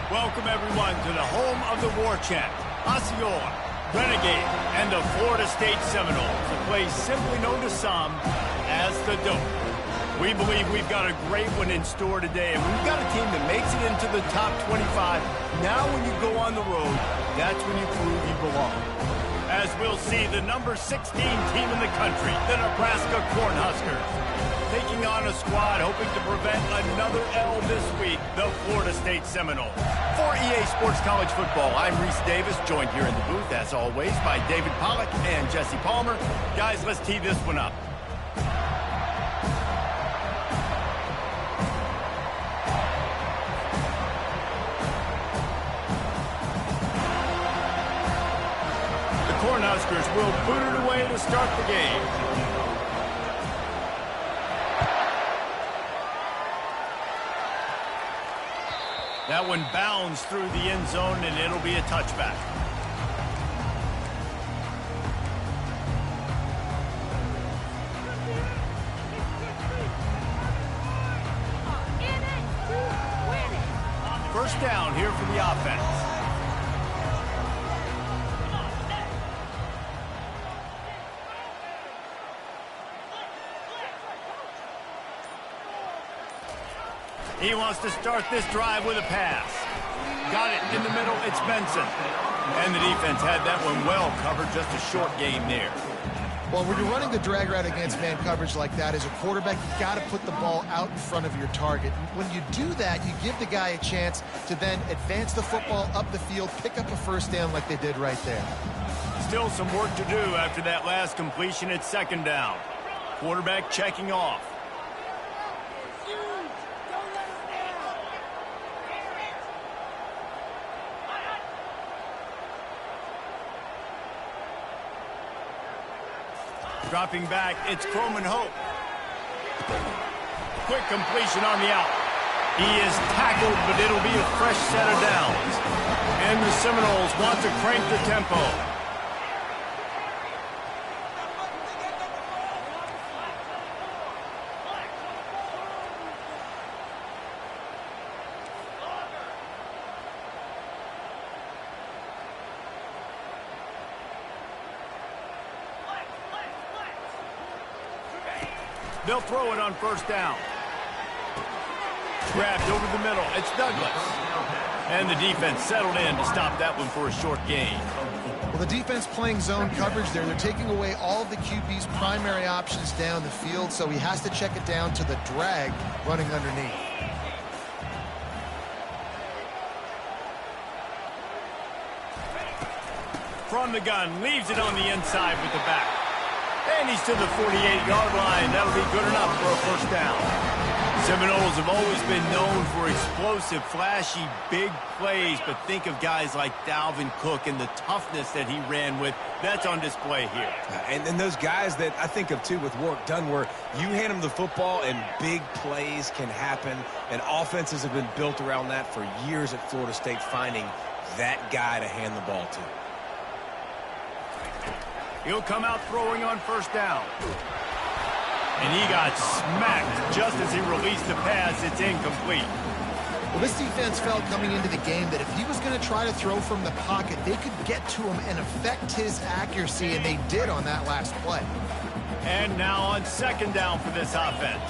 Welcome, everyone, to the home of the War Chant, Osceola, Renegade, and the Florida State Seminoles, a place simply known to some as the Dope. We believe we've got a great one in store today, and we've got a team that makes it into the top 25. Now when you go on the road, that's when you prove you belong. As we'll see, the number 16 team in the country, the Nebraska Cornhuskers, taking on a squad hoping to prevent another L this week, the Florida State Seminoles. For EA Sports College Football, I'm Reese Davis, joined here in the booth, as always, by David Pollack and Jesse Palmer. Guys, let's tee this one up. The Cornhuskers will boot it away to start the game. That one bounds through the end zone, and it'll be a touchback. First down here for the offense. He wants to start this drive with a pass. Got it in the middle, it's Benson. And the defense had that one well covered, just a short gain there. Well, when you're running the drag route against man coverage like that, as a quarterback, you've got to put the ball out in front of your target. When you do that, you give the guy a chance to then advance the football up the field, pick up a first down like they did right there. Still some work to do after that last completion at second down. Quarterback checking off. Dropping back, it's Croman Hope. Quick completion on the out. He is tackled, but it'll be a fresh set of downs. And the Seminoles want to crank the tempo. They'll throw it on first down. Grabbed over the middle. It's Douglas. And the defense settled in to stop that one for a short gain. Well, the defense playing zone coverage there. They're taking away all of the QB's primary options down the field, so he has to check it down to the drag running underneath. From the gun, leaves it on the inside with the back. And he's to the 48-yard line. That'll be good enough for a first down. Seminoles have always been known for explosive, flashy, big plays, but think of guys like Dalvin Cook and the toughness that he ran with. That's on display here. And those guys that I think of, too, with Warrick Dunn, where you hand them the football and big plays can happen, and offenses have been built around that for years at Florida State, finding that guy to hand the ball to. He'll come out throwing on first down. And he got smacked just as he released the pass. It's incomplete. Well, this defense felt coming into the game that if he was going to try to throw from the pocket, they could get to him and affect his accuracy, and they did on that last play. And now on second down for this offense.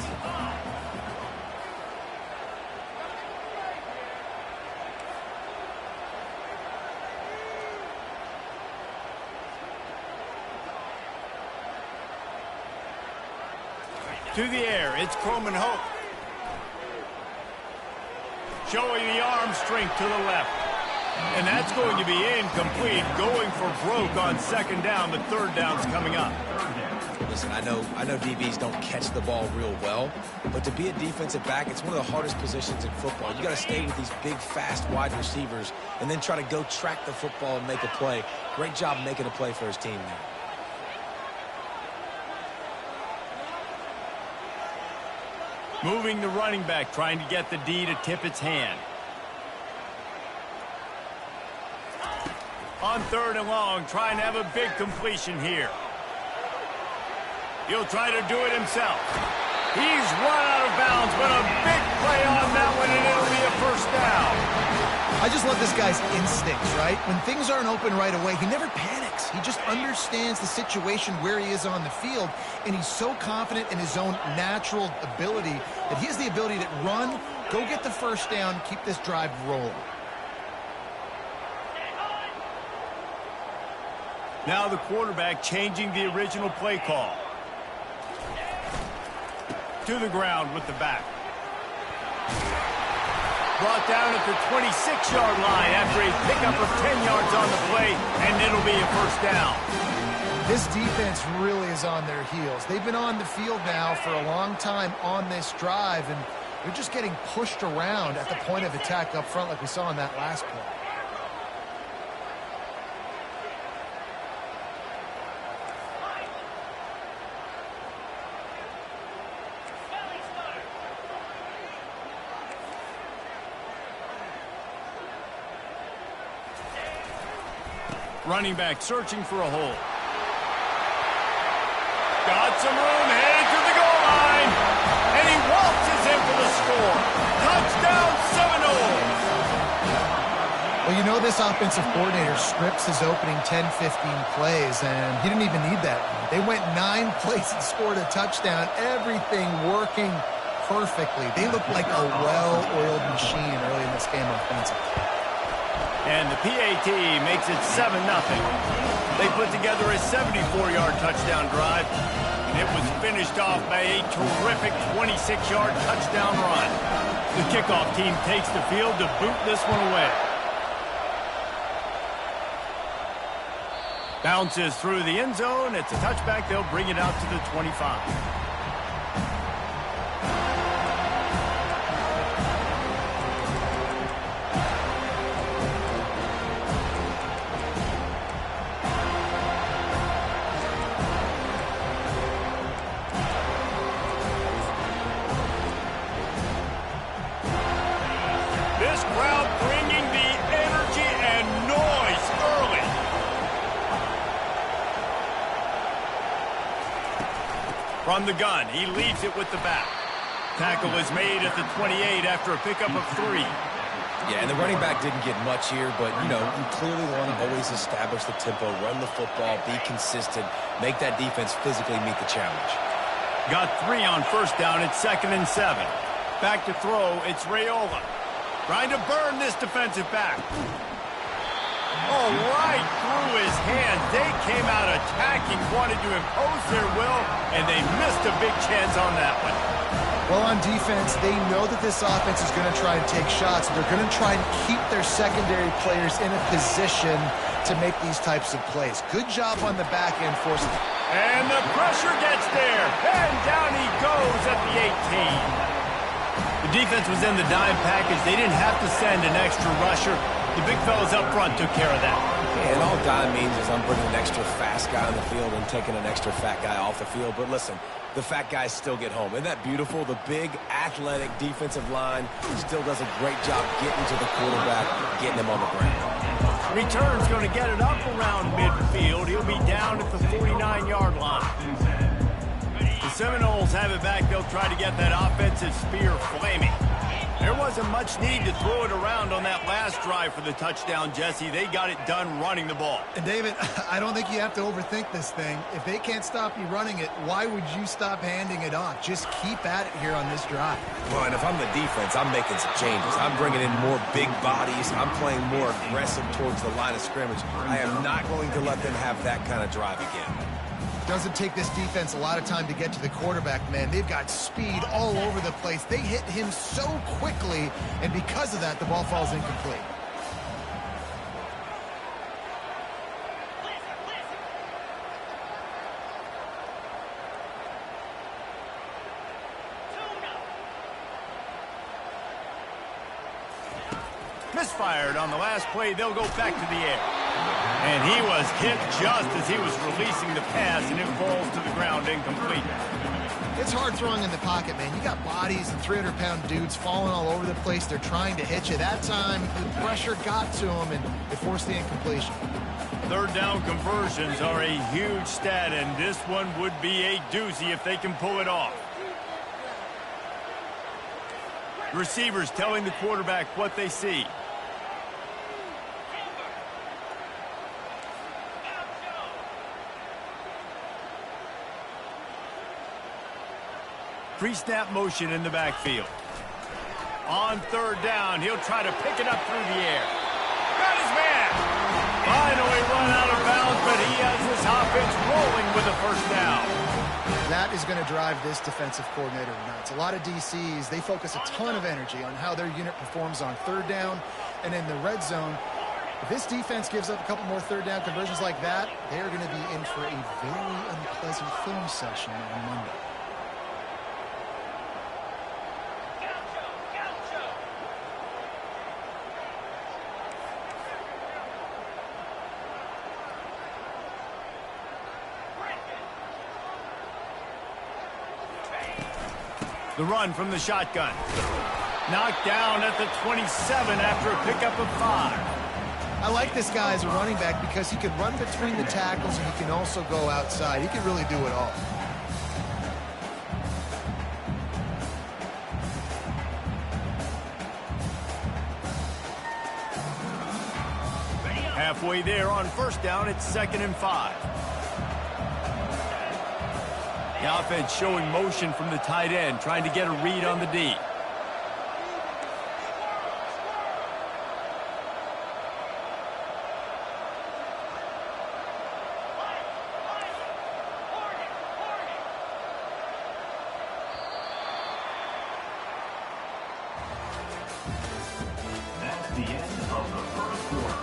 To the air, it's Croman Hope. Showing the arm strength to the left. And that's going to be incomplete. Going for broke on second down, but third down's coming up. Listen, I know DBs don't catch the ball real well, but to be a defensive back, it's one of the hardest positions in football. You got to stay with these big, fast wide receivers and then try to go track the football and make a play. Great job making a play for his team there. Moving the running back, trying to get the D to tip its hand. On third and long, trying to have a big completion here. He'll try to do it himself. He's run out of bounds, but a big play on that one, and it'll be a first down. I I just love this guy's instincts, right? When things aren't open right away, he never panics. He just understands the situation where he is on the field, and he's so confident in his own natural ability that he has the ability to run, go get the first down, keep this drive rolling. Now the quarterback changing the original play call. To the ground with the back. Brought down at the 26-yard line after a pickup of 10 yards on the play, and it'll be a first down. This defense really is on their heels. They've been on the field now for a long time on this drive, and they're just getting pushed around at the point of attack up front like we saw in that last play. Running back searching for a hole. Got some room, headed to the goal line. And he waltzes in for the score. Touchdown Seminoles. Well, you know this offensive coordinator scripts his opening 10, 15 plays, and he didn't even need that. They went 9 plays and scored a touchdown. Everything working perfectly. They look like a well-oiled machine early in this game offensively. And the PAT makes it 7-0. They put together a 74-yard touchdown drive, and it was finished off by a terrific 26-yard touchdown run. The kickoff team takes the field to boot this one away. Bounces through the end zone. It's a touchback. They'll bring it out to the 25. From the gun, he leaves it with the back. Tackle is made at the 28 after a pickup of 3. Yeah, and the running back didn't get much here, but, you know, you clearly want to always establish the tempo, run the football, be consistent, make that defense physically meet the challenge. Got 3 on first down. It's 2nd and 7. Back to throw, it's Raiola. Trying to burn this defensive back. Oh, right through his hands. They came out attacking, wanted to impose their will, and they missed a big chance on that one. Well, on defense, they know that this offense is going to try and take shots. They're going to try and keep their secondary players in a position to make these types of plays. Good job on the back end forcing. And the pressure gets there, and down he goes at the 18. The defense was in the dime package. They didn't have to send an extra rusher. The big fellas up front took care of that. Yeah, and all dime means is I'm bringing an extra fast guy on the field and taking an extra fat guy off the field. But listen, the fat guys still get home. Isn't that beautiful? The big, athletic defensive line still does a great job getting to the quarterback, getting him on the ground. Return's going to get it up around midfield. He'll be down at the 49-yard line. The Seminoles have it back. They'll try to get that offensive spear flaming. There wasn't much need to throw it around on that last drive for the touchdown, Jesse. They got it done running the ball. And David, I don't think you have to overthink this thing. If they can't stop you running it, why would you stop handing it off? Just keep at it here on this drive. Well, and if I'm the defense, I'm making some changes. I'm bringing in more big bodies. I'm playing more aggressive towards the line of scrimmage. I am not going to let them have that kind of drive again. Doesn't take this defense a lot of time to get to the quarterback, man. They've got speed all over the place. They hit him so quickly, and because of that, the ball falls incomplete. Misfired on the last play. They'll go back to the air. And he was hit just as he was releasing the pass, and it falls to the ground incomplete. It's hard throwing in the pocket, man. You got bodies and 300-pound dudes falling all over the place. They're trying to hit you. That time, the pressure got to him, and it forced the incompletion. Third down conversions are a huge stat, and this one would be a doozy if they can pull it off. Receivers telling the quarterback what they see. Pre-snap motion in the backfield. On third down, he'll try to pick it up through the air. Got his man. Finally run out of bounds, but he has this offense rolling with a first down. That is going to drive this defensive coordinator nuts. A lot of DCs, they focus a ton of energy on how their unit performs on third down and in the red zone. If this defense gives up a couple more third down conversions like that, they're going to be in for a very unpleasant film session on Monday. The run from the shotgun. Knocked down at the 27 after a pickup of 5. I like this guy as a running back because he can run between the tackles and he can also go outside. He can really do it all. Halfway there on first down, it's 2nd and 5. The offense showing motion from the tight end, trying to get a read on the D. That's the end of the first quarter.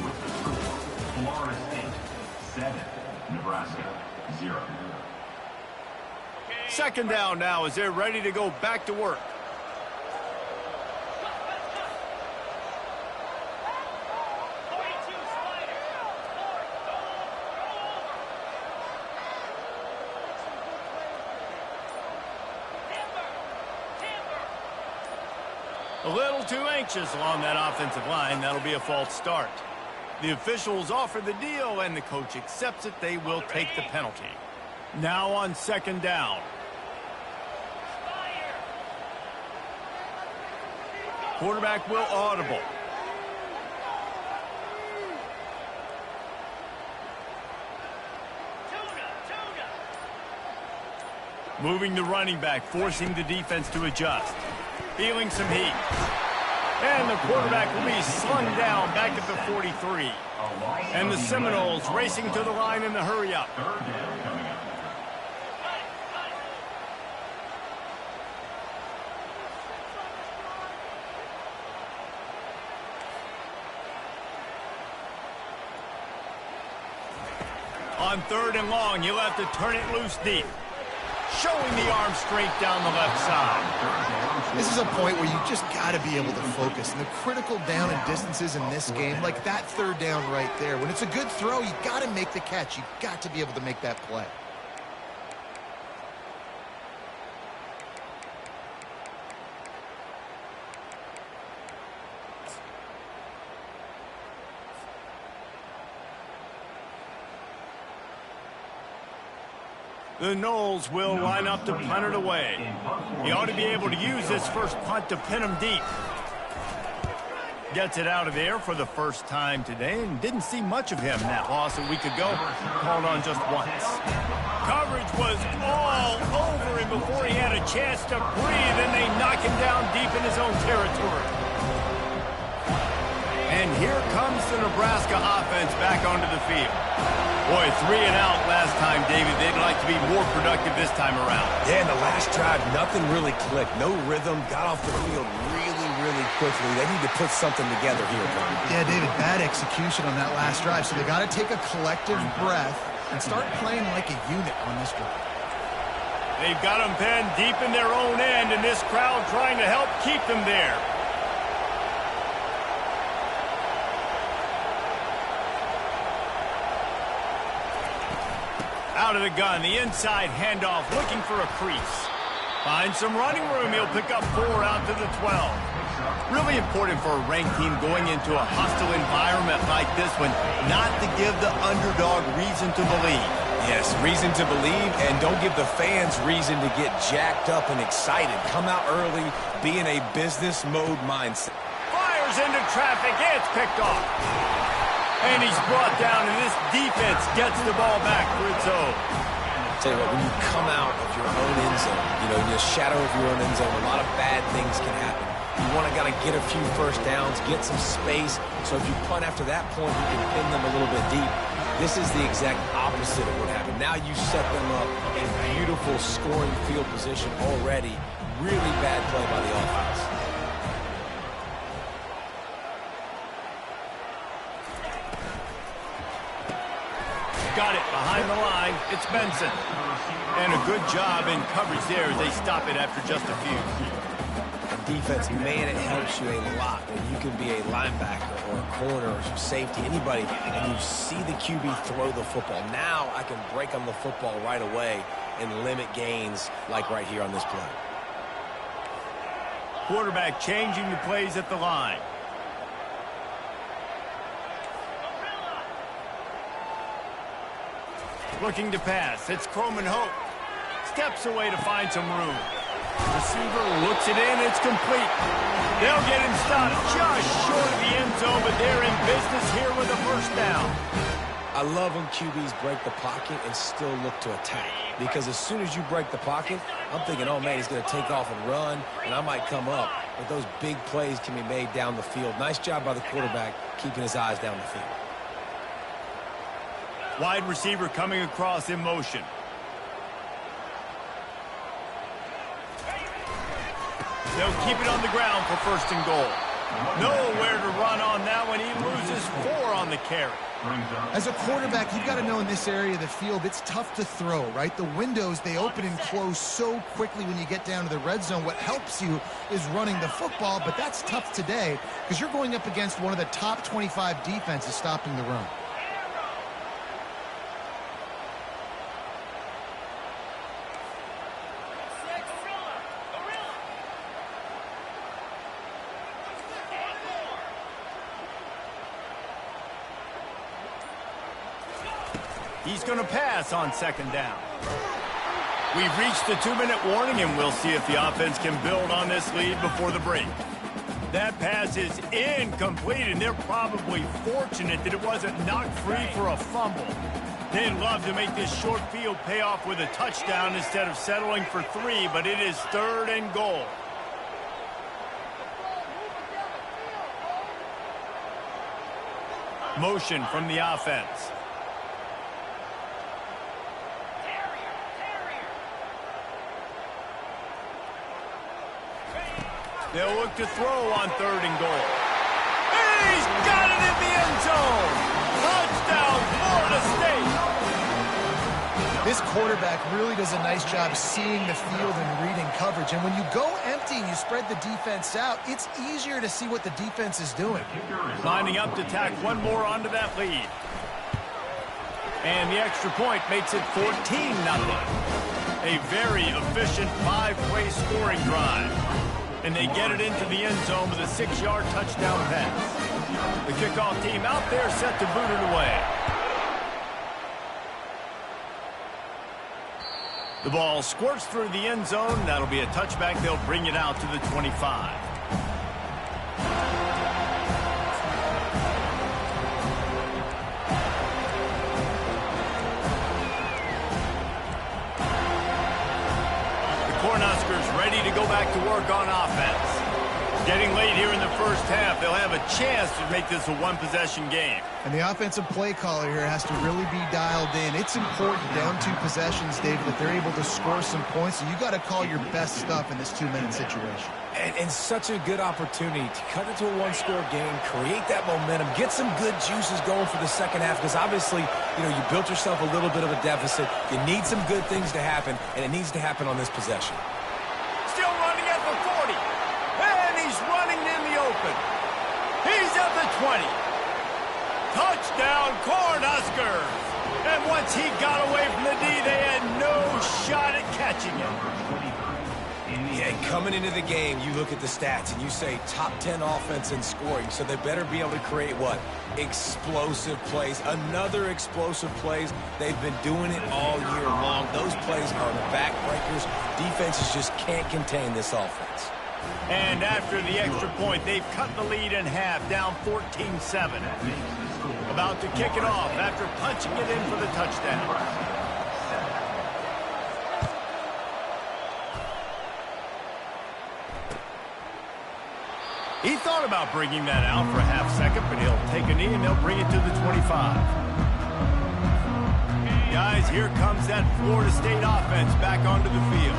With the score, Florida State 7, Nebraska 0. 2nd down now as they're ready to go back to work. A little too anxious along that offensive line. That'll be a false start. The officials offer the deal, and the coach accepts it. They will take the penalty. Now on 2nd down. Quarterback will audible. Moving the running back, forcing the defense to adjust. Feeling some heat. And the quarterback will be slung down back at the 43. And the Seminoles racing to the line in the hurry-up. On 3rd and long, he'll have to turn it loose deep. Showing the arm strength down the left side. This is a point where you just got to be able to focus. And the critical down and distances in this game, like that 3rd down right there, when it's a good throw, you got to make the catch. You got to be able to make that play. The Noles will line up to punt it away. He ought to be able to use this first punt to pin him deep. Gets it out of there for the first time today, and didn't see much of him in that loss a week ago. Called on just once. Coverage was all over him before he had a chance to breathe, and they knock him down deep in his own territory. And here comes the Nebraska offense back onto the field. Boy, 3 and out last time, David. They'd like to be more productive this time around. Yeah, in the last drive, nothing really clicked. No rhythm. Got off the field really quickly. They need to put something together here, John. Yeah, David, bad execution on that last drive. So they got to take a collective breath and start playing like a unit on this drive. They've got them penned deep in their own end, and this crowd trying to help keep them there. Out of the gun, the inside handoff, looking for a crease. Finds some running room. He'll pick up 4 out to the 12. Really important for a ranked team going into a hostile environment like this one, not to give the underdog reason to believe. Yes, reason to believe, and don't give the fans reason to get jacked up and excited. Come out early, be in a business mode mindset. Fires into traffic, it's picked off. And he's brought down, and this defense gets the ball back for its own. Tell you what, when you come out of your own end zone, in the shadow of your own end zone, a lot of bad things can happen. You want to kind of get a few first downs, get some space, so if you punt after that point, you can pin them a little bit deep. This is the exact opposite of what happened. Now you set them up in beautiful scoring field position already. Really bad play by the offense. Got it behind the line. It's Benson. And a good job in coverage there as they stop it after just a few. Defense, man, it helps you a lot when you can be a linebacker or a corner or safety, anybody, and you see the QB throw the football. Now I can break on the football right away and limit gains like right here on this play. Quarterback changing the plays at the line. Looking to pass. It's Coleman Hope. Steps away to find some room. Receiver looks it in. It's complete. They'll get him stopped just short of the end zone, but they're in business here with a first down. I love when QBs break the pocket and still look to attack. Because as soon as you break the pocket, I'm thinking, oh, man, he's going to take off and run, and I might come up. But those big plays can be made down the field. Nice job by the quarterback keeping his eyes down the field. Wide receiver coming across in motion. They'll keep it on the ground for first and goal. Nowhere to run on that one. He loses 4 on the carry. As a quarterback, you've got to know in this area of the field, it's tough to throw, right? The windows, they open and close so quickly when you get down to the red zone. What helps you is running the football, but that's tough today because you're going up against one of the top 25 defenses stopping the run. He's going to pass on second down. We've reached the 2-minute warning, and we'll see if the offense can build on this lead before the break. That pass is incomplete, and they're probably fortunate that it wasn't knocked free for a fumble. They'd love to make this short field pay off with a touchdown instead of settling for 3, but it is 3rd and goal. Motion from the offense. They'll look to throw on 3rd and goal. He's got it in the end zone. Touchdown, Florida State. This quarterback really does a nice job seeing the field and reading coverage. And when you go empty and you spread the defense out, it's easier to see what the defense is doing. Lining up to tack one more onto that lead. And the extra point makes it 14-0. A very efficient 5-play scoring drive. And they get it into the end zone with a 6-yard touchdown pass. The kickoff team out there set to boot it away. The ball squirts through the end zone. That'll be a touchback. They'll bring it out to the 25. Cornhuskers ready to go back to work on offense. Getting late here in the first half, they'll have a chance to make this a one-possession game. And the offensive play caller here has to really be dialed in. It's important down 2 possessions, David, that they're able to score some points. So you got to call your best stuff in this 2-minute situation. And such a good opportunity to cut into a 1-score game, create that momentum, get some good juices going for the second half because obviously, you built yourself a little bit of a deficit. You need some good things to happen, and it needs to happen on this possession. Still running at the 40. And he's running in the open. He's at the 20. Touchdown, Cornhuskers. And once he got away from the D, they had no shot at catching him. Yeah, coming into the game, you look at the stats and you say top 10 offense in scoring, so they better be able to create what? Explosive plays. Another explosive plays. They've been doing it all year long. Those plays are backbreakers. Defenses just can't contain this offense. And after the extra point, they've cut the lead in half, down 14-7. About to kick it off after punching it in for the touchdown. thought about bringing that out for a half second, but he'll take a knee and they'll bring it to the 25. Guys, here comes that Florida State offense back onto the field.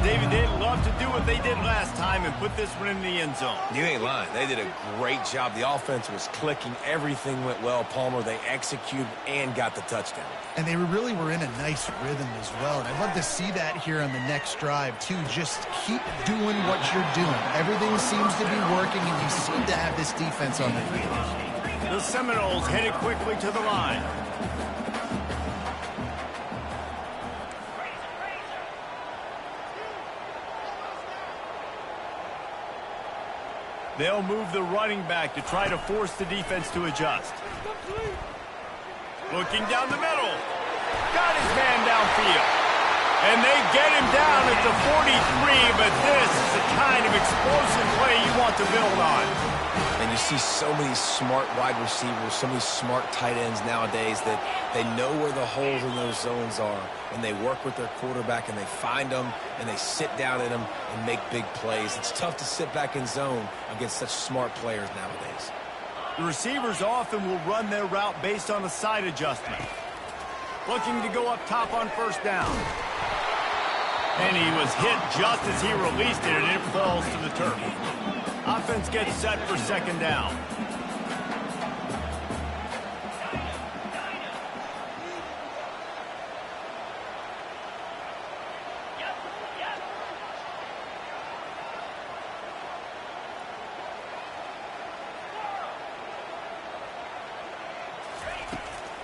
David, they'd love to do what they did last time and put this one in the end zone. You ain't lying. They did a great job. The offense was clicking. Everything went well, Palmer. They executed and got the touchdown. And they really were in a nice rhythm as well. And I'd love to see that here on the next drive, too. Just keep doing what you're doing. Everything seems to be working, and you seem to have this defense on the field. The Seminoles headed quickly to the line. They'll move the running back to try to force the defense to adjust. Looking down the middle. Got his man downfield. And they get him down at the 43, but this is the kind of explosive play you want to build on. And you see so many smart wide receivers, so many smart tight ends nowadays that they know where the holes in those zones are, and they work with their quarterback, and they find them, and they sit down in them and make big plays. It's tough to sit back in zone against such smart players nowadays. The receivers often will run their route based on a side adjustment. Looking to go up top on first down. And he was hit just as he released it, and it falls to the turf. Offense gets set for second down.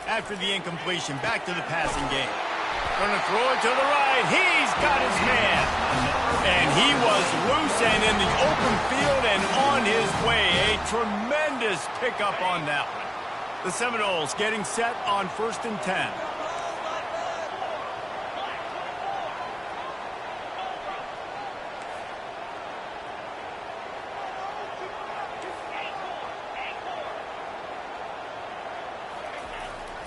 After the incompletion, back to the passing game. Gonna throw it to the right. He's got his man. And he was loose and in the open field and on his way. A tremendous pickup on that one. The Seminoles getting set on 1st and 10.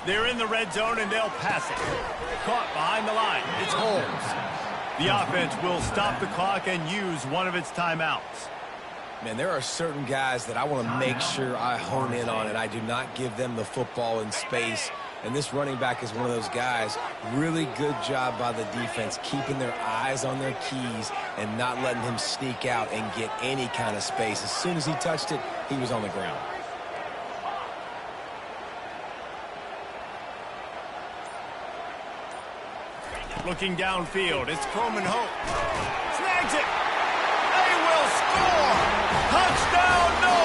They're in the red zone, and they'll pass it. Caught behind the line. It's Holmes. The offense will stop the clock and use one of its timeouts. Man, there are certain guys that I want to make sure I hone in on, and I do not give them the football in space. And this running back is one of those guys. Really good job by the defense, keeping their eyes on their keys and not letting him sneak out and get any kind of space. As soon as he touched it, he was on the ground. Looking downfield, it's Coleman Hope. Snags it. They will score. Touchdown, no.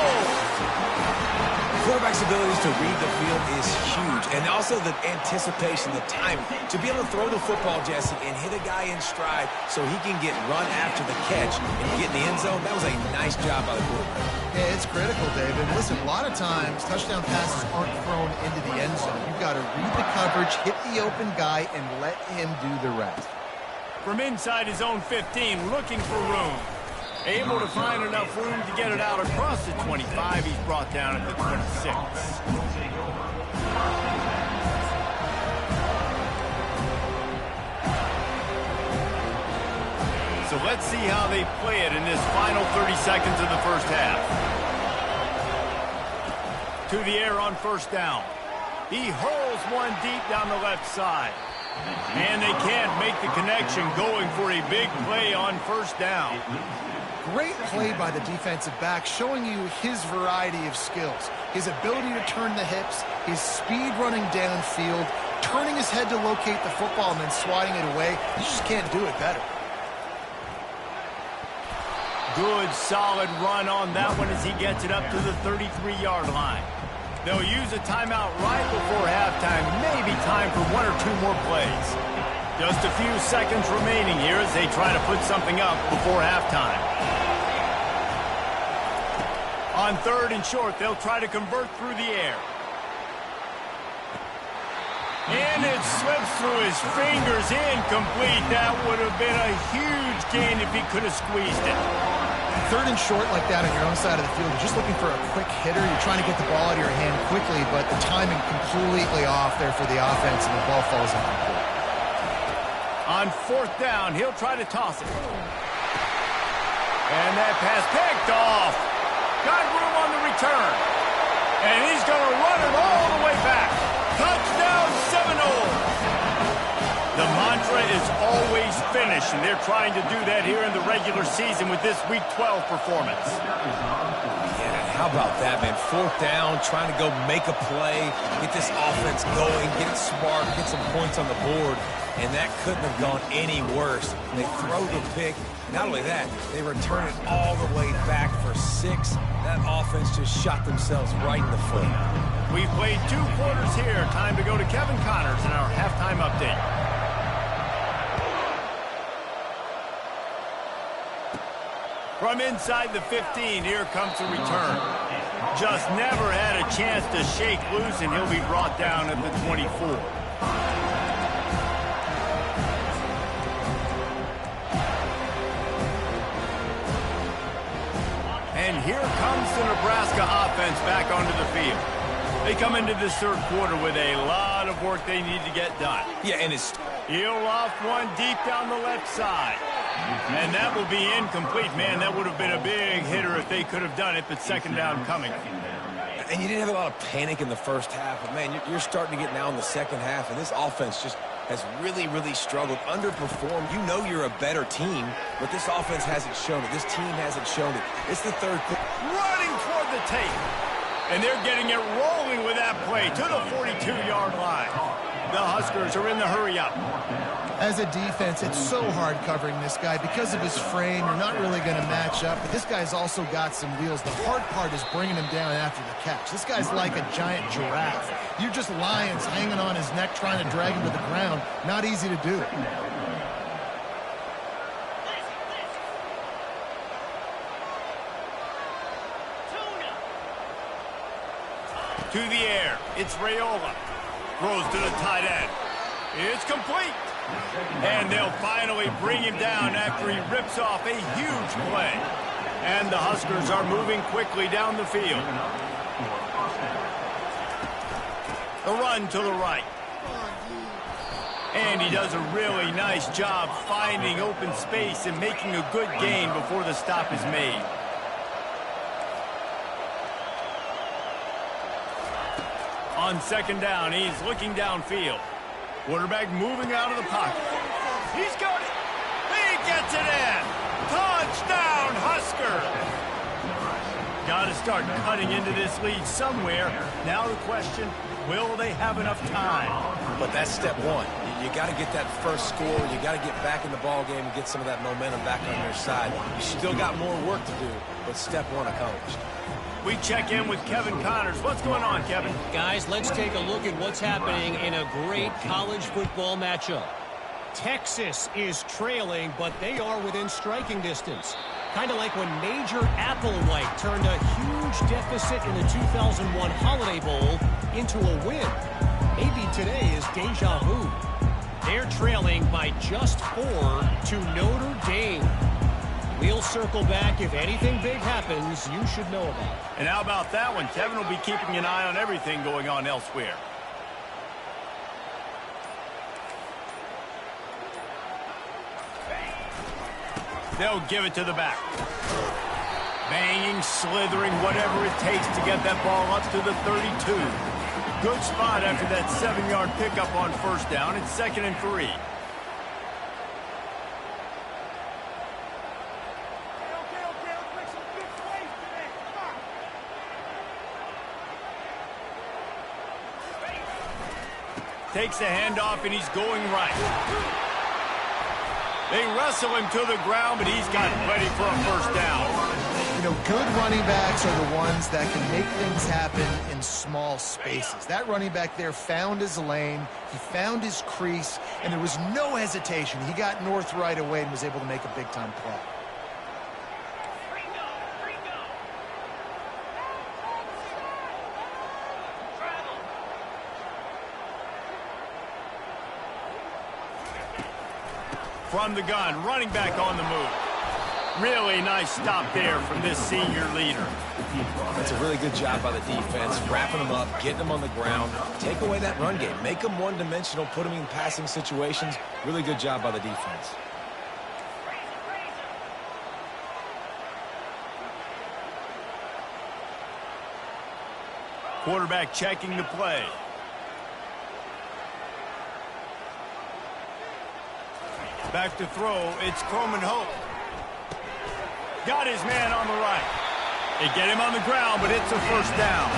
Quarterback's abilities to read the field is huge, and also the anticipation, the timing. To be able to throw the football, Jesse, and hit a guy in stride so he can get run after the catch and get in the end zone, that was a nice job by the quarterback. Yeah, it's critical, David. Listen, a lot of times touchdown passes aren't thrown into the end zone. You've got to read the coverage, hit the open guy, and let him do the rest. From inside his own 15, looking for room. Able to find enough room to get it out across the 25. He's brought down at the 26. So let's see how they play it in this final 30 seconds of the first half. To the air on first down. He hurls one deep down the left side. And they can't make the connection, going for a big play on first down. Great play by the defensive back, showing you his variety of skills. His ability to turn the hips, his speed running downfield, turning his head to locate the football and then swatting it away. You just can't do it better. Good, solid run on that one as he gets it up to the 33-yard line. They'll use a timeout right before halftime. Maybe time for one or two more plays. Just a few seconds remaining here as they try to put something up before halftime. On 3rd and short, they'll try to convert through the air. And it slips through his fingers, incomplete. That would have been a huge gain if he could have squeezed it. 3rd and short like that on your own side of the field, you're just looking for a quick hitter. You're trying to get the ball out of your hand quickly, but the timing completely off there for the offense, and the ball falls incomplete. On 4th down, he'll try to toss it. And that pass picked off. Got room on the return. And he's going to run it all the way back. Touchdown Seminoles! The mantra is always finish, and they're trying to do that here in the regular season with this Week 12 performance. Yeah, how about that, man? 4th down, trying to go make a play, get this offense going, get it smart, get some points on the board, and that couldn't have gone any worse. They throw the pick. Not only that, they return it all the way back for 6. That offense just shot themselves right in the foot. We've played 2 quarters here. Time to go to Kevin Connors in our halftime update. From inside the 15, here comes the return. Just never had a chance to shake loose, and he'll be brought down at the 24. And here comes the Nebraska offense back onto the field. They come into this 3rd quarter with a lot of work they need to get done. Yeah, and it's... He'll loft one deep down the left side. And that will be incomplete. Man, that would have been a big hitter if they could have done it, but 2nd down coming. And you didn't have a lot of panic in the 1st half, but, man, you're starting to get now in the 2nd half, and this offense just has really, really struggled, underperformed. You know you're a better team, but this offense hasn't shown it. This team hasn't shown it. It's the 3rd quarter. Running toward the tape. And they're getting it rolling with that play to the 42-yard line. The Huskers are in the hurry-up. As a defense, it's so hard covering this guy. Because of his frame, you're not really going to match up. But this guy's also got some wheels. The hard part is bringing him down after the catch. This guy's like a giant giraffe. You're just lions hanging on his neck trying to drag him to the ground. Not easy to do. To the air. It's Raiola. Throws to the tight end. It's complete. And they'll finally bring him down after he rips off a huge play. And the Huskers are moving quickly down the field. The run to the right. And he does a really nice job finding open space and making a good gain before the stop is made. On 2nd down, he's looking downfield. Quarterback moving out of the pocket. He's got it. He gets it in. Touchdown, Husker. Got to start cutting into this lead somewhere. Now the question, will they have enough time? But that's step 1. You got to get that first score. You got to get back in the ball game and get some of that momentum back on your side. You still got more work to do, but step 1 accomplished. We check in with Kevin Connors. What's going on, Kevin? Guys, let's take a look at what's happening in a great college football matchup. Texas is trailing, but they are within striking distance. Kind of like when Major Applewhite turned a huge deficit in the 2001 Holiday Bowl into a win. Maybe today is deja vu. They're trailing by just 4 to Notre Dame. We'll circle back. If anything big happens, you should know about it. And how about that one? Kevin will be keeping an eye on everything going on elsewhere. They'll give it to the back. Banging, slithering, whatever it takes to get that ball up to the 32. Good spot after that 7-yard pickup on 1st down. It's 2nd and 3. Takes the handoff, and he's going right. They wrestle him to the ground, but he's got ready for a 1st down. You know, good running backs are the ones that can make things happen in small spaces. That running back there found his lane, he found his crease, and there was no hesitation. He got north right away and was able to make a big-time play. From the gun, running back on the move. Really nice stop there from this senior leader. That's a really good job by the defense, wrapping them up, getting them on the ground. Take away that run game. Make them one-dimensional, put them in passing situations. Really good job by the defense. Quarterback checking the play. Back to throw, it's Coleman Hope. Got his man on the right. They get him on the ground, but it's a first down.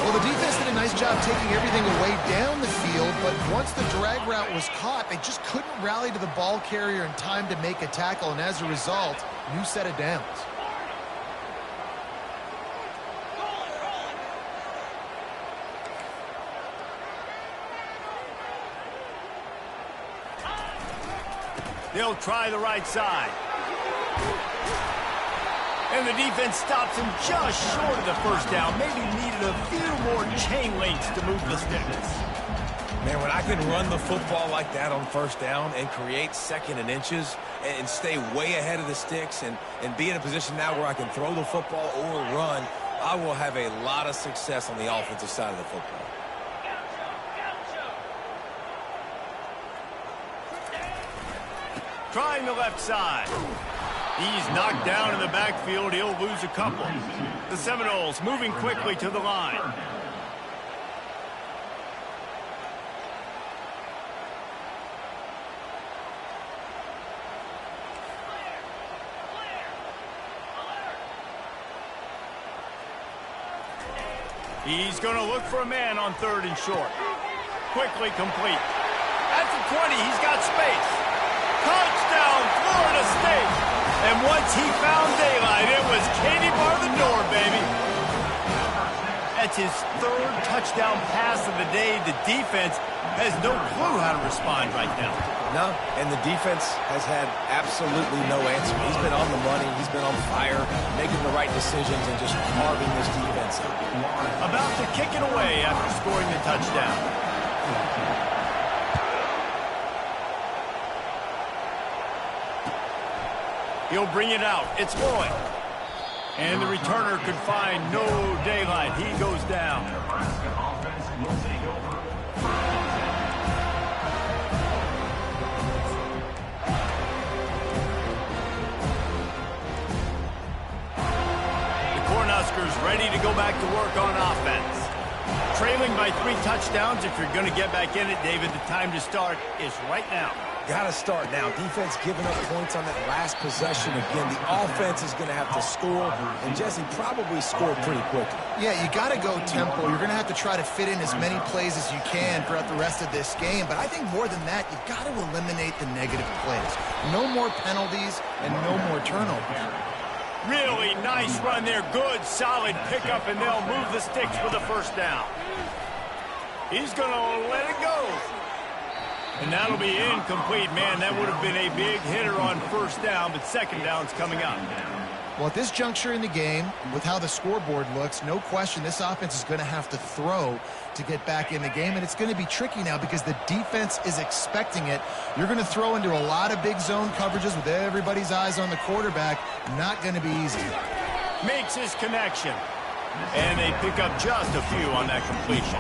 Well, the defense did a nice job taking everything away down the field, but once the drag route was caught, they just couldn't rally to the ball carrier in time to make a tackle, and as a result, new set of downs. They'll try the right side. And the defense stops him just short of the first down. Maybe needed a few more chain links to move the sticks. Man, when I can run the football like that on first down and create second and inches and stay way ahead of the sticks and be in a position now where I can throw the football or run, I will have a lot of success on the offensive side of the football. Trying the left side. He's knocked down in the backfield. He'll lose a couple. The Seminoles moving quickly to the line. He's going to look for a man on 3rd and short. Quickly complete. At the 20, he's got space. Touchdown, Florida State. And once he found daylight, it was Katie bar the door, baby. That's his 3rd touchdown pass of the day. The defense has no clue how to respond right now. No, and the defense has had absolutely no answer. He's been on the money. He's been on fire, making the right decisions and just carving this defense up. About to kick it away after scoring the touchdown. He'll bring it out. It's Lloyd. And the returner could find no daylight. He goes down. Nebraska offense will take over. The Cornhuskers ready to go back to work on offense. Trailing by 3 touchdowns. If you're going to get back in it, David, the time to start is right now. Got to start now. Defense giving up points on that last possession. Again, the offense is going to have to score, and Jesse probably score pretty quickly. Yeah, you got to go tempo. You're going to have to try to fit in as many plays as you can throughout the rest of this game. But I think more than that, you've got to eliminate the negative plays. No more penalties and no more turnovers. Really nice run there. Good, solid pickup, and they'll move the sticks for the first down. He's going to let it go. And that'll be incomplete. Man, that would have been a big hitter on first down, but second down's coming up. Well, at this juncture in the game, with how the scoreboard looks, no question this offense is going to have to throw to get back in the game, and it's going to be tricky now because the defense is expecting it. You're going to throw into a lot of big zone coverages with everybody's eyes on the quarterback. Not going to be easy. Makes his connection. And they pick up just a few on that completion.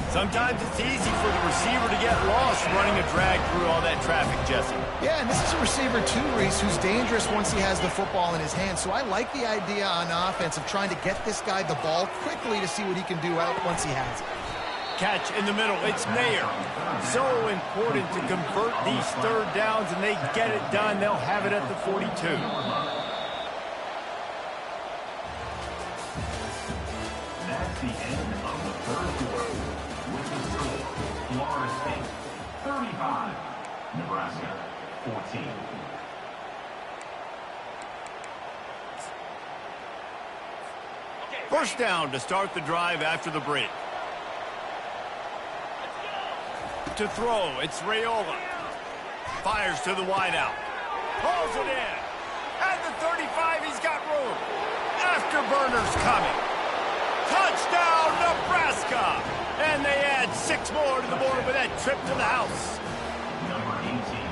Sometimes it's easy for the receiver to get lost running a drag through all that traffic, Jesse. Yeah, and this is a receiver too, Reese, who's dangerous once he has the football in his hands. So I like the idea on offense of trying to get this guy the ball quickly to see what he can do out once he has it. Catch in the middle. It's Mayer. So important to convert these 3rd downs, and they get it done. They'll have it at the 42. That's the end of the 3rd quarter. With the score, Florida State 35, Nebraska 14. First down to start the drive after the break. To throw, it's Raiola. Fires to the wideout. Pulls it in. At the 35, he's got room. Afterburners coming. Touchdown, Nebraska! And they add 6 more to the board with that trip to the house.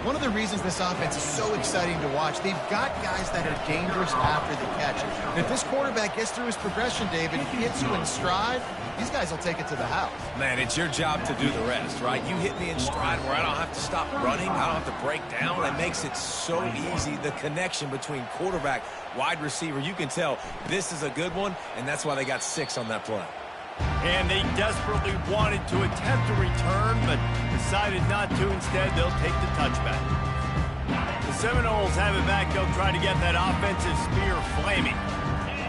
One of the reasons this offense is so exciting to watch, they've got guys that are dangerous after the catch. And if this quarterback gets through his progression, David, he hits you in stride, these guys will take it to the house. Man, it's your job to do the rest, right? You hit me in stride where I don't have to stop running. I don't have to break down. It makes it so easy. The connection between quarterback, wide receiver, you can tell this is a good one, and that's why they got 6 on that play. And they desperately wanted to attempt a return, but decided not to. Instead, they'll take the touchback. The Seminoles have it back. They'll try to get that offensive spear flaming.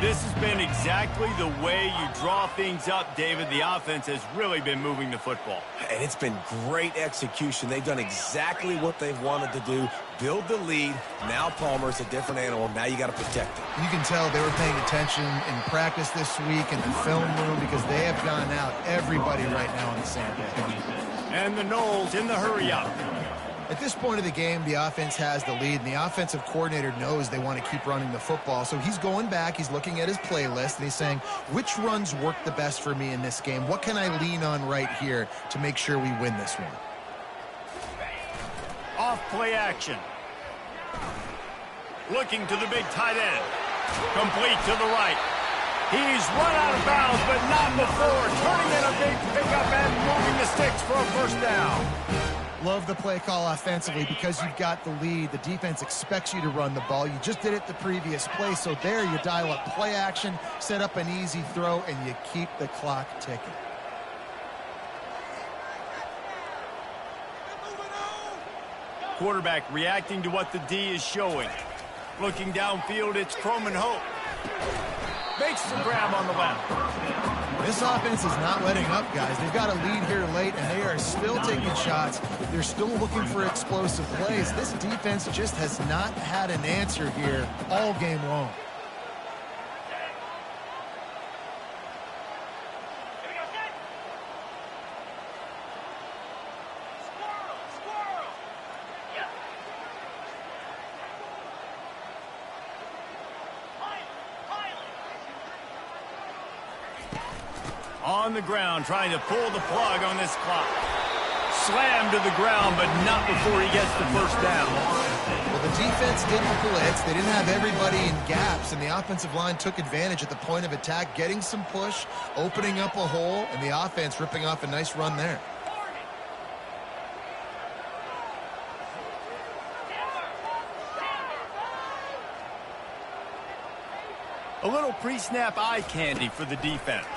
This has been exactly the way you draw things up, David. The offense has really been moving the football. And it's been great execution. They've done exactly what they've wanted to do. Build the lead. Now Palmer's a different animal. Now you got to protect it. You can tell they were paying attention in practice this week in the film room because they have gone out everybody right now on the same page. And the Noles in the hurry-up. At this point of the game, the offense has the lead, and the offensive coordinator knows they want to keep running the football. So he's going back, he's looking at his playlist, and he's saying, which runs work the best for me in this game? What can I lean on right here to make sure we win this one? Off play action. Looking to the big tight end. Complete to the right. He's run out of bounds, but not before. Turning in a big pickup and moving the sticks for a first down. Love the play call offensively because you've got the lead. The defense expects you to run the ball. You just did it the previous play, so there you dial up play action, set up an easy throw, and you keep the clock ticking. Quarterback reacting to what the D is showing. Looking downfield, it's Croman Hope. Makes the grab on the left. This offense is not letting up, guys. They've got a lead here late, and they are still taking shots. They're still looking for explosive plays. This defense just has not had an answer here all game long. On the ground, trying to pull the plug on this clock. Slammed to the ground, but not before he gets the first down. Well, the defense didn't blitz. They didn't have everybody in gaps, and the offensive line took advantage at the point of attack, getting some push, opening up a hole, and the offense ripping off a nice run there. A little pre-snap eye candy for the defense.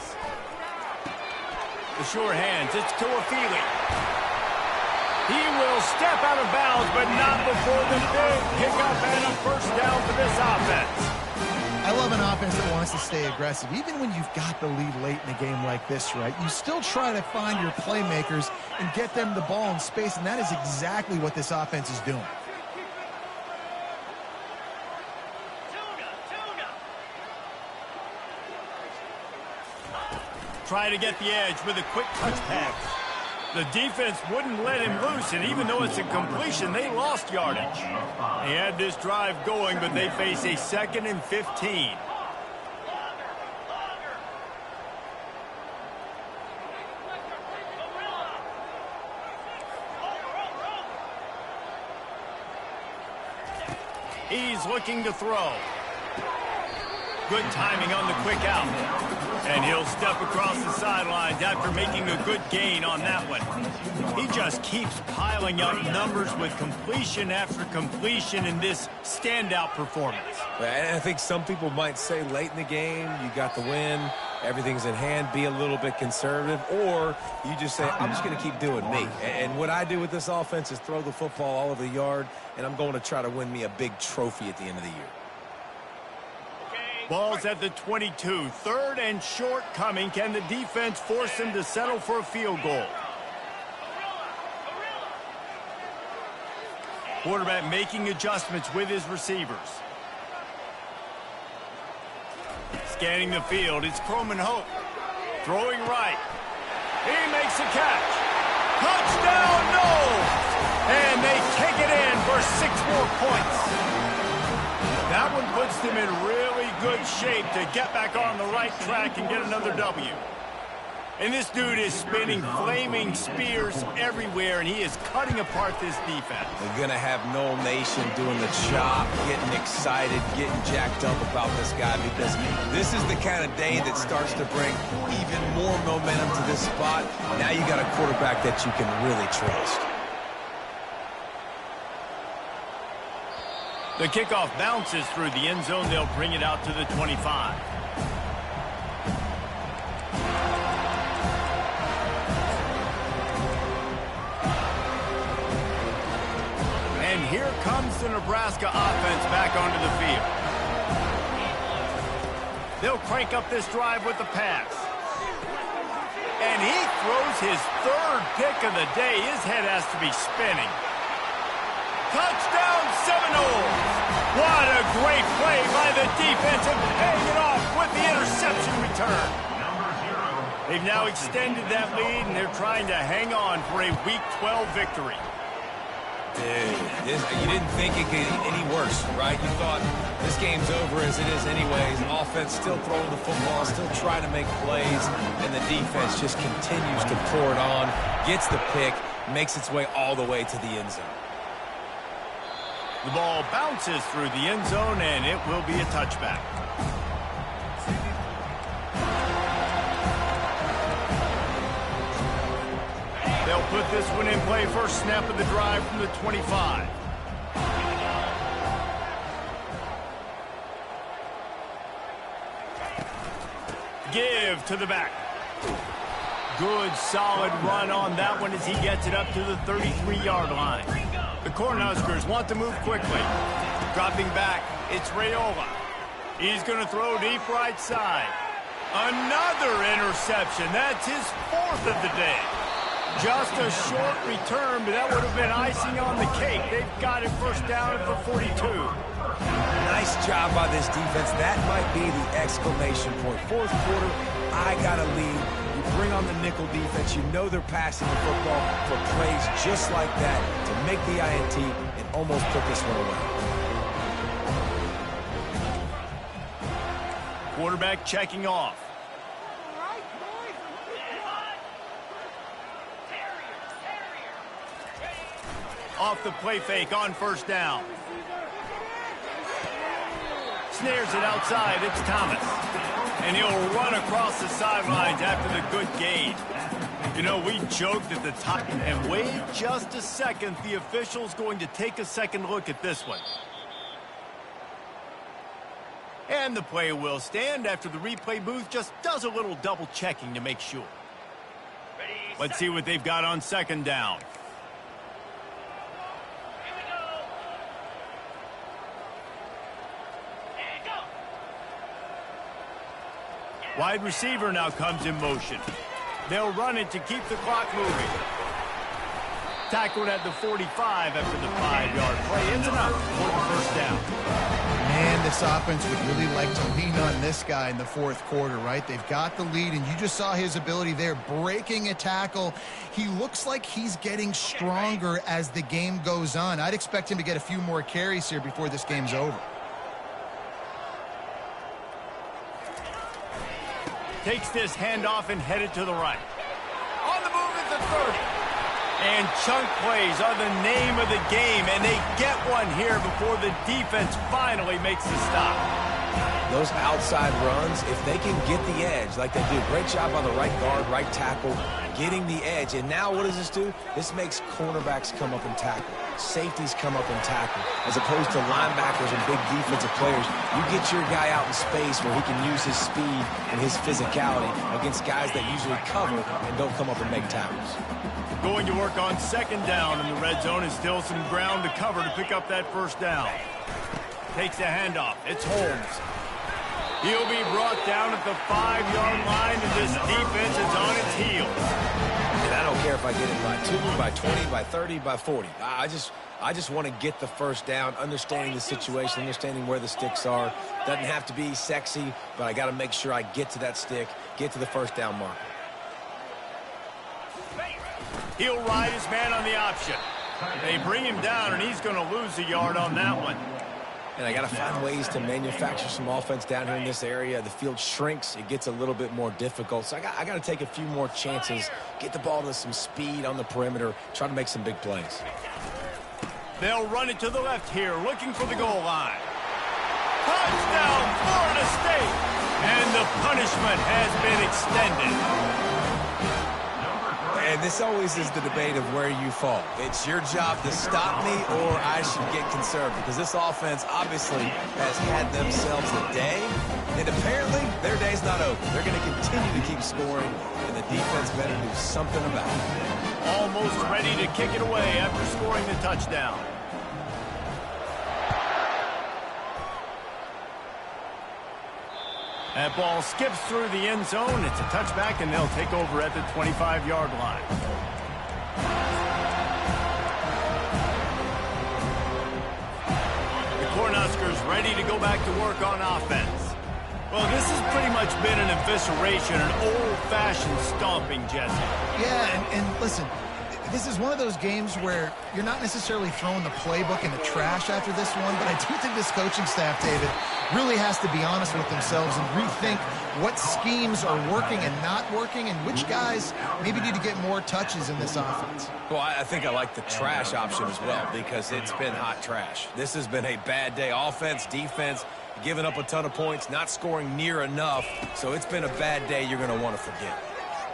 The sure hands, it's Toafili. He will step out of bounds, but not before the big pickup and a first down for this offense. I love an offense that wants to stay aggressive. Even when you've got the lead late in a game like this, right, you still try to find your playmakers and get them the ball in space, and that is exactly what this offense is doing. Try to get the edge with a quick touch pass. The defense wouldn't let him loose, and even though it's a completion, they lost yardage. They had this drive going, but they face a 2nd and 15. He's looking to throw. Good timing on the quick out. And he'll step across the sidelines after making a good gain on that one. He just keeps piling up numbers with completion after completion in this standout performance. And I think some people might say late in the game, you got the win, everything's in hand, be a little bit conservative, or you just say, I'm just going to keep doing me. And what I do with this offense is throw the football all over the yard, and I'm going to try to win me a big trophy at the end of the year. Ball's at the 22. 3rd and short coming. Can the defense force him to settle for a field goal? Quarterback making adjustments with his receivers. Scanning the field, it's Croman Hope. Throwing right. He makes a catch. Touchdown, Noles! And they kick it in for 6 more points. That one puts them in really good shape to get back on the right track and get another W. And this dude is spinning flaming spears everywhere, and he is cutting apart this defense. They're going to have Nole Nation doing the chop, getting excited, getting jacked up about this guy, because this is the kind of day that starts to bring even more momentum to this spot. Now you got a quarterback that you can really trust. The kickoff bounces through the end zone. They'll bring it out to the 25. the Nebraska offense back onto the field. They'll crank up this drive with the pass. And he throws his third pick of the day. His head has to be spinning. Touchdown Seminoles! What a great play by the defense and paying it off with the interception return. They've now extended that lead, and they're trying to hang on for a Week 12 victory. Dude, you didn't think it could get any worse, right? You thought this game's over as it is anyways. Offense still throwing the football, still trying to make plays, and the defense just continues to pour it on, gets the pick, makes its way all the way to the end zone. The ball bounces through the end zone, and it will be a touchback. They'll put this one in play first snap of the drive from the 25. Give to the back. Good, solid run on that one as he gets it up to the 33-yard line. The Cornhuskers want to move quickly. Dropping back, it's Raiola. He's going to throw deep right side. Another interception. That's his fourth of the day. Just a short return, but that would have been icing on the cake. They've got it first down at the 42. Nice job by this defense. That might be the exclamation point. Fourth quarter, I got a lead. You bring on the nickel defense. You know they're passing the football for plays just like that to make the INT and almost put this one away. Quarterback checking off. Off the play fake on first down. Snares it outside. It's Thomas. And he'll run across the sidelines after the good gain. You know, we joked at the time. And wait just a second. The official's going to take a second look at this one. And the play will stand after the replay booth just does a little double checking to make sure. Let's see what they've got on second down. Wide receiver now comes in motion. They'll run it to keep the clock moving. Tackled at the 45 after the 5-yard play. It's enough for the first down. Man, this offense would really like to lean on this guy in the fourth quarter, right? They've got the lead, and you just saw his ability there, breaking a tackle. He looks like he's getting stronger as the game goes on. I'd expect him to get a few more carries here before this game's over. Takes this handoff and headed to the right. On the move at the 30. And chunk plays are the name of the game, and they get one here before the defense finally makes the stop. Those outside runs, if they can get the edge like they do, great job on the right guard, right tackle, getting the edge. And now what does this do? This makes cornerbacks come up and tackle. Safeties come up and tackle. As opposed to linebackers and big defensive players, you get your guy out in space where he can use his speed and his physicality against guys that usually cover and don't come up and make tackles. Going to work on second down in the red zone, and still some ground to cover to pick up that first down. Takes the handoff. It's Holmes. He'll be brought down at the 5-yard line, and this defense is on its heels. And I don't care if I get it by 2, by 20, by 30, by 40. I just want to get the first down, understanding the situation, understanding where the sticks are. Doesn't have to be sexy, but I got to make sure I get to that stick, get to the first down marker. He'll ride his man on the option. They bring him down, and he's going to lose a yard on that one. And I got to find ways to manufacture some offense down here in this area. The field shrinks. It gets a little bit more difficult. So I got to take a few more chances, get the ball to some speed on the perimeter, try to make some big plays. They'll run it to the left here, looking for the goal line. Touchdown, Florida State! And the punishment has been extended. And this always is the debate of where you fall. It's your job to stop me, or I should get conservative, because this offense obviously has had themselves a day, and apparently their day's not over. They're going to continue to keep scoring, and the defense better do something about it. Almost ready to kick it away after scoring the touchdown. That ball skips through the end zone. It's a touchback, and they'll take over at the 25-yard line. The Cornhuskers ready to go back to work on offense. Well, this has pretty much been an evisceration, an old-fashioned stomping, Jesse. Yeah, and listen, this is one of those games where you're not necessarily throwing the playbook in the trash after this one, but I do think this coaching staff, David, really has to be honest with themselves and rethink what schemes are working and not working and which guys maybe need to get more touches in this offense. Well, I think I like the trash option as well because it's been hot trash. This has been a bad day. Offense, defense, giving up a ton of points, not scoring near enough. So it's been a bad day you're going to want to forget.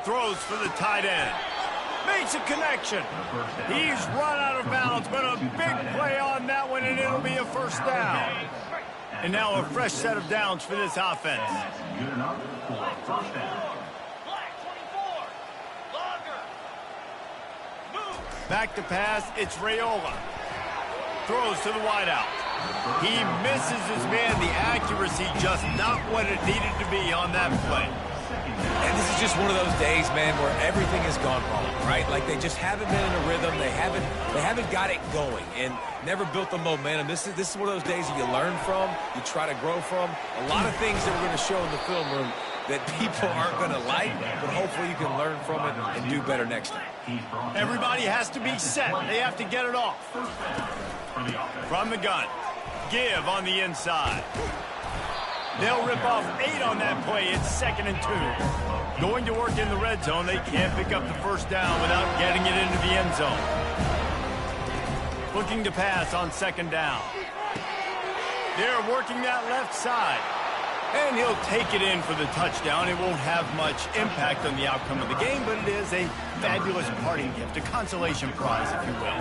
Throws for the tight end. Makes a connection. He's run out of bounds, but a big play on that one, and it'll be a first down. And now a fresh set of downs for this offense. Good enough for a first down. Back to pass, it's Raiola. Throws to the wideout. He misses his man. The accuracy just not what it needed to be on that play. And this is just one of those days, man, where everything has gone wrong, right? Like they just haven't been in a rhythm. They haven't got it going and never built the momentum. This is one of those days that you learn from, you try to grow from. A lot of things that we're going to show in the film room that people aren't going to like, but hopefully you can learn from it and do better next time. Everybody has to be set. They have to get it off. From the gun. Give on the inside. They'll rip off 8 on that play. It's 2nd and 2. Going to work in the red zone. They can't pick up the first down without getting it into the end zone. Looking to pass on 2nd down. They're working that left side. And he'll take it in for the touchdown. It won't have much impact on the outcome of the game, but it is a fabulous parting gift, a consolation prize, if you will.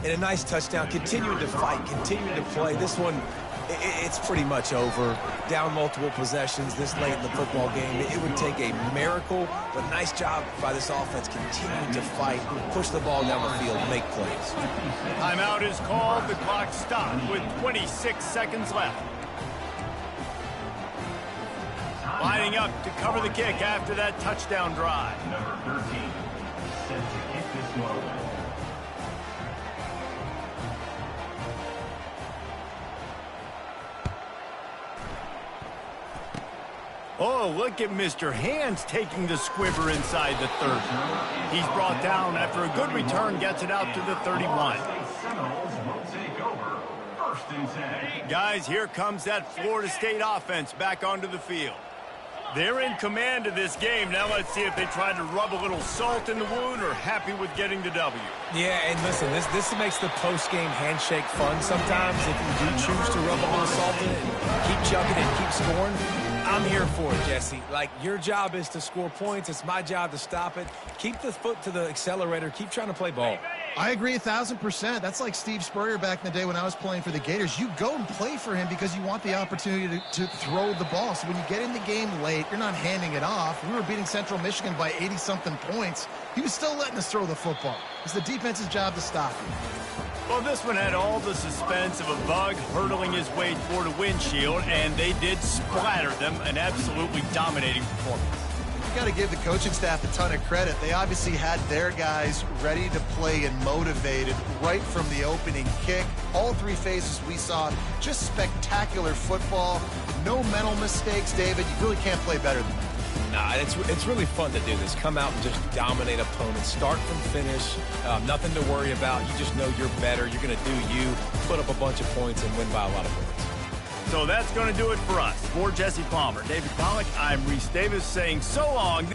And a nice touchdown, continuing to fight, continuing to play. This one, it's pretty much over. Down multiple possessions this late in the football game. It would take a miracle, but nice job by this offense continuing to fight, push the ball down the field, make plays. Timeout is called. The clock stopped with 26 seconds left. Lining up to cover the kick after that touchdown drive. Number 13, set to kick this one away. Oh, look at Mr. Hands taking the squibber inside the 30. He's brought down after a good return, gets it out to the 31. Seminoles will take over. 1st and 10. Guys, here comes that Florida State offense back onto the field. They're in command of this game. Now let's see if they try to rub a little salt in the wound or happy with getting the W. Yeah, and listen, this makes the post-game handshake fun sometimes. If you do choose to rub a little salt in it and keep chugging and keep scoring, I'm here for it, Jesse. Like, your job is to score points. It's my job to stop it. Keep the foot to the accelerator. Keep trying to play ball. I agree 1,000%. That's like Steve Spurrier back in the day when I was playing for the Gators. You go and play for him because you want the opportunity to throw the ball. So when you get in the game late, you're not handing it off. We were beating Central Michigan by 80-something points. He was still letting us throw the football. It's the defense's job to stop him. Well, this one had all the suspense of a bug hurtling his way toward a windshield, and they did splatter them. An absolutely dominating performance. You got to give the coaching staff a ton of credit. They obviously had their guys ready to play and motivated right from the opening kick. All 3 phases we saw, just spectacular football. No mental mistakes, David. You really can't play better than that. Nah, it's really fun to do this. Come out and just dominate opponents. Start from finish. Nothing to worry about. You just know you're better. You're going to do you, put up a bunch of points, and win by a lot of points. So that's going to do it for us. For Jesse Palmer, David Pollack, I'm Reese Davis saying so long.